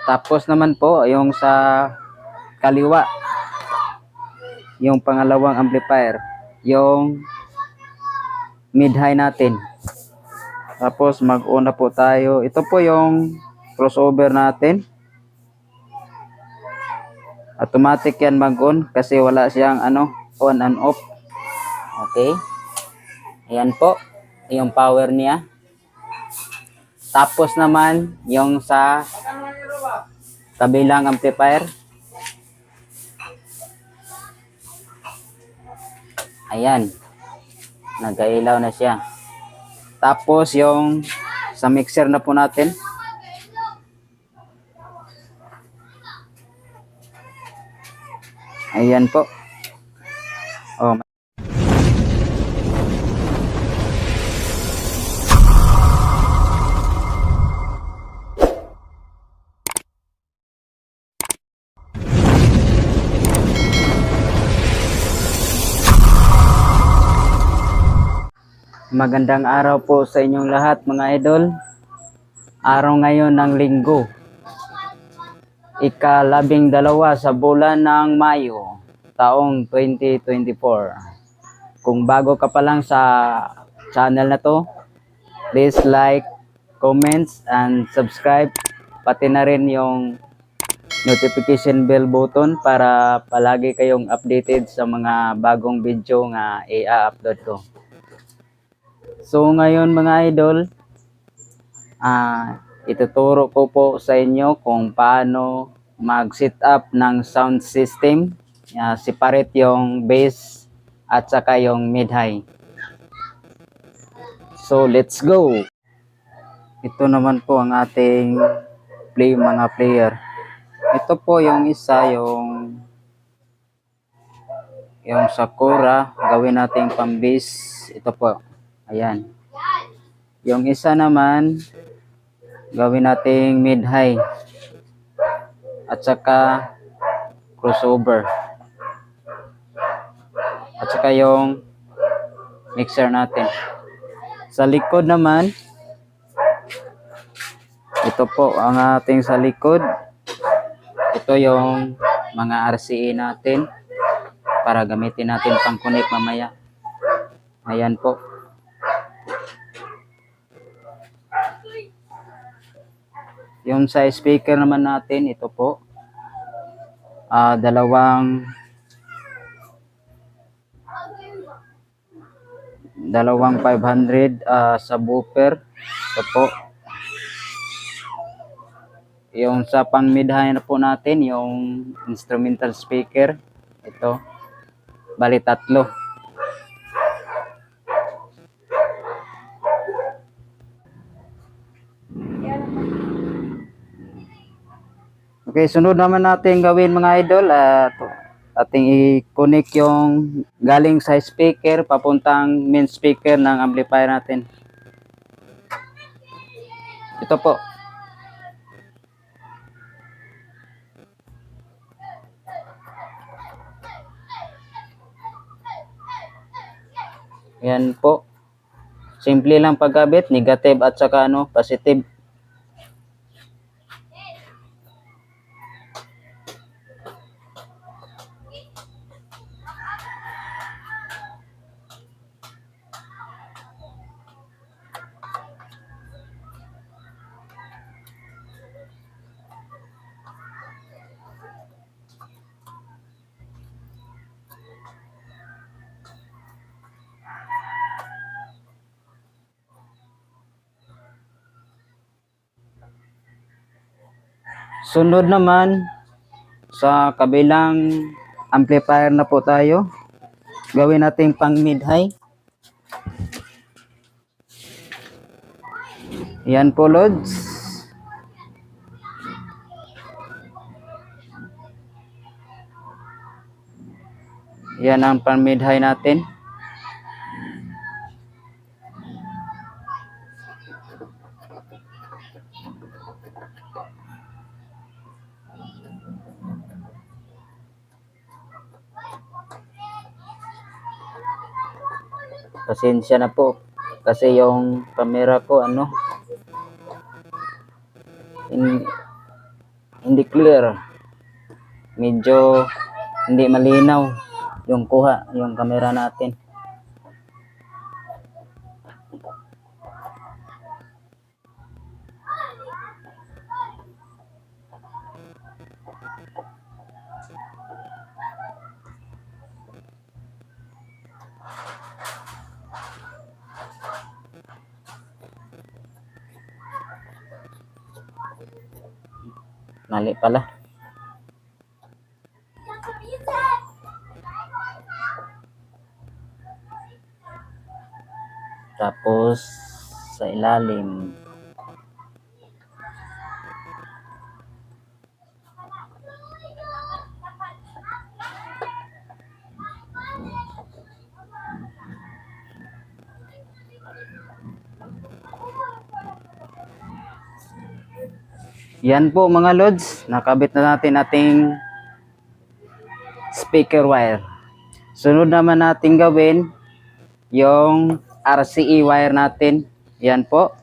Tapos naman po, yung sa kaliwa, yung pangalawang amplifier, yung mid-high natin. Tapos mag-una po tayo. Ito po yung crossover natin. Automatic yan mag-on kasi wala siyang on and off. Okay. Ayan po, yung power niya. Tapos naman, yung sa kabilang amplifier. Ayan. Nagailaw na siya. Tapos yung sa mixer na po natin. Ayan po. Oh. Magandang araw po sa inyong lahat mga idol. Araw ngayon ng Linggo. Ika-12 sa bulan ng Mayo, taong 2024. Kung bago ka pa lang sa channel na to, please like, comments, and subscribe. Pati na rin yung notification bell button para palagi kayong updated sa mga bagong video nga i-upload ko. So ngayon mga idol, ituturo ko po sa inyo kung paano mag-set up ng sound system. Separate yung bass at saka yung mid-high. So let's go! Ito naman po ang ating mga player. Ito po yung isa, yung Sakura, gawin natin pang bass. Ito po. Ayan. Yung isa naman, gawin nating mid-high. At saka crossover. At saka yung mixer natin. Sa likod naman, ito po ang ating sa likod. Ito yung mga RCA natin para gamitin natin pang connect mamaya. Ayan po. Yung sa speaker naman natin, ito po. Dalawang 500 subwoofer. Ito po. Yung sa pang mid-high na po natin, yung instrumental speaker. Ito. Bali 3. Okay, sunod naman natin gawin mga idol. Ating i-connect yung galing sa speaker papuntang main speaker ng amplifier natin. Ito po. Yan po. Simple lang pagkabit, negative at saka positive. Sunod naman, sa kabilang amplifier na po tayo. Gawin natin pang mid-high. Yan po, Lods. Yan ang pang mid-high natin. Pasensya na po kasi yung camera ko hindi clear. Medyo hindi malinaw yung kuha, yung camera natin. Mali pala. Tapos sa ilalim. Yan po mga lods, nakabit na natin ating speaker wire. Sunod naman natin gawin yung RCE wire natin. Yan po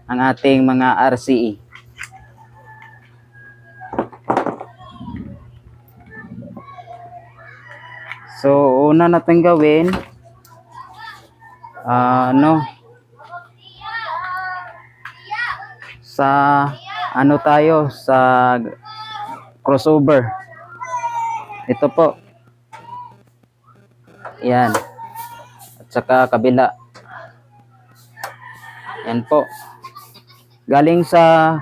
ang ating mga RCE. So una natin gawin sa crossover. Ito po. Yan. At saka kabila. Yan po. Galing sa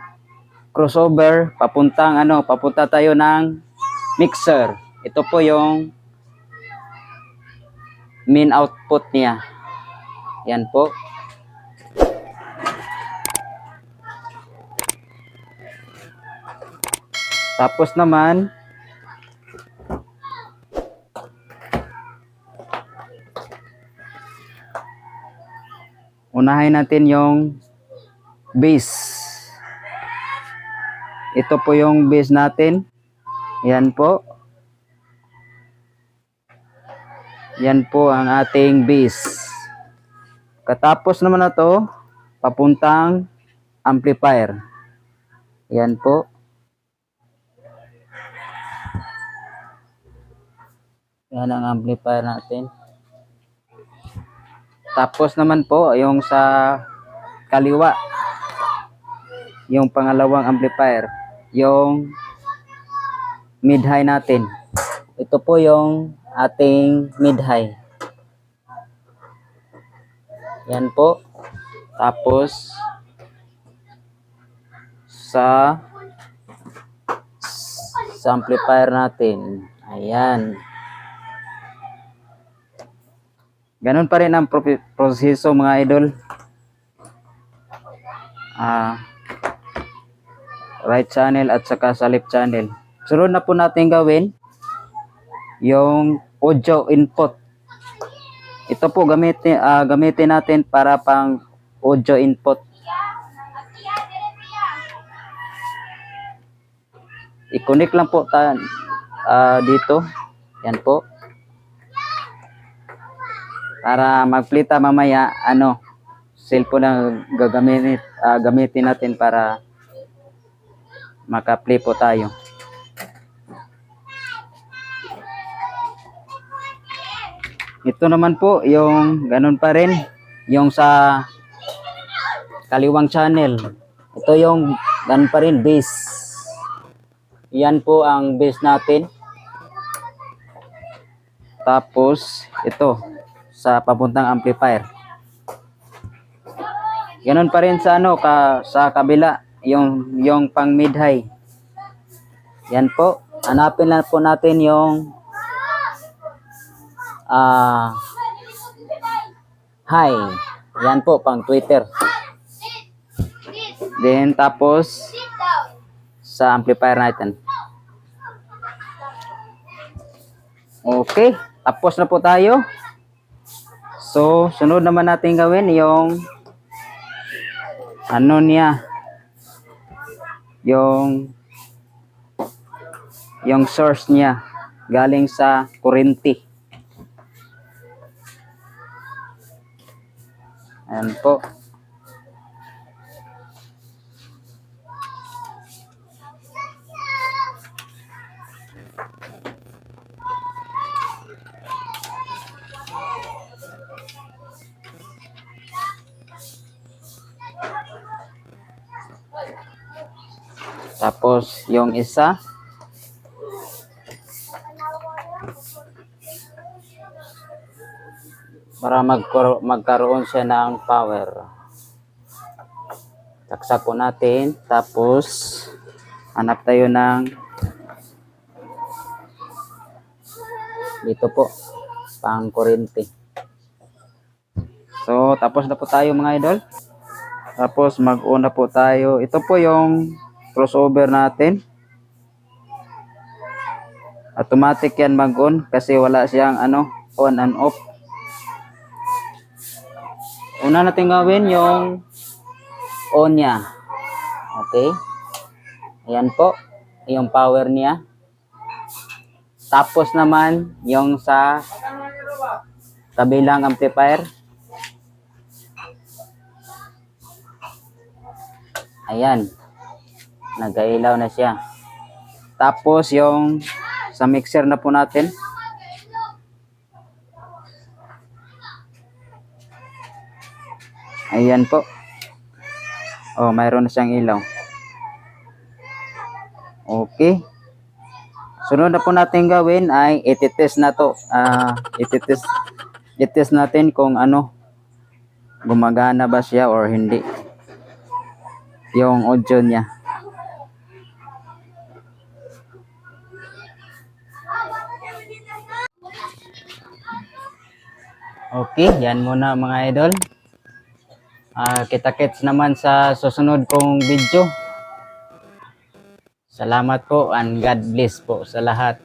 crossover, papunta tayo ng mixer. Ito po yung main output niya. Yan po. Tapos naman, unahin natin yung base. Ito po yung base natin. Yan po. Yan po ang ating base. Katapos naman na to, papuntang amplifier. Yan po. Yan ang amplifier natin. Tapos naman po, yung sa kaliwa, yung pangalawang amplifier, yung mid-high natin. Ito po yung ating mid-high. Yan po. Tapos, sa amplifier natin. Ayan. Ganun pa rin ang proseso mga idol. Right channel at saka sa left channel. Sunod na po natin gawin yung audio input. Ito po gamitin natin para pang audio input. I-connect lang po dito. Yan po. Para magplita mamaya, cellphone ang gamitin natin para maka-play po tayo. Ito naman po, yung ganun pa rin, yung sa kaliwang channel. Ito yung ganun pa rin, base. Yan po ang base natin. Tapos, ito, sa papuntang amplifier. Ganun pa rin sa sa kabila, yung pang mid-high. Yan po. Hanapin lang po natin yung high. Yan po pang Twitter. Then tapos sa amplifier natin. Okay, tapos na po tayo. So, sunod naman natin gawin yung yung source niya galing sa kuryente. Ayan po. Tapos yung isa, para magkaroon siya ng power. Saksak po natin. Tapos hanap tayo ng dito po, pang kuryente. So, tapos na po tayo mga idol. Tapos mag-on na po tayo. Ito po yung crossover natin. Automatic yan mag-on kasi wala siyang on and off. Una natin gawin yung on niya. Okay. Ayan po, yung power niya. Tapos naman yung sa kabilang amplifier. Ayan. Nag-ilaw na siya. Tapos yung sa mixer na po natin. Ayan po. Oh, mayroon na siyang ilaw. Okay. Sunod na po natin gawin ay ititest na to. Itest natin kung gumagana ba siya or hindi. Yung audio niya. Okay, yan muna mga idol. Kita-kits naman sa susunod kong video. Salamat po and God bless po sa lahat.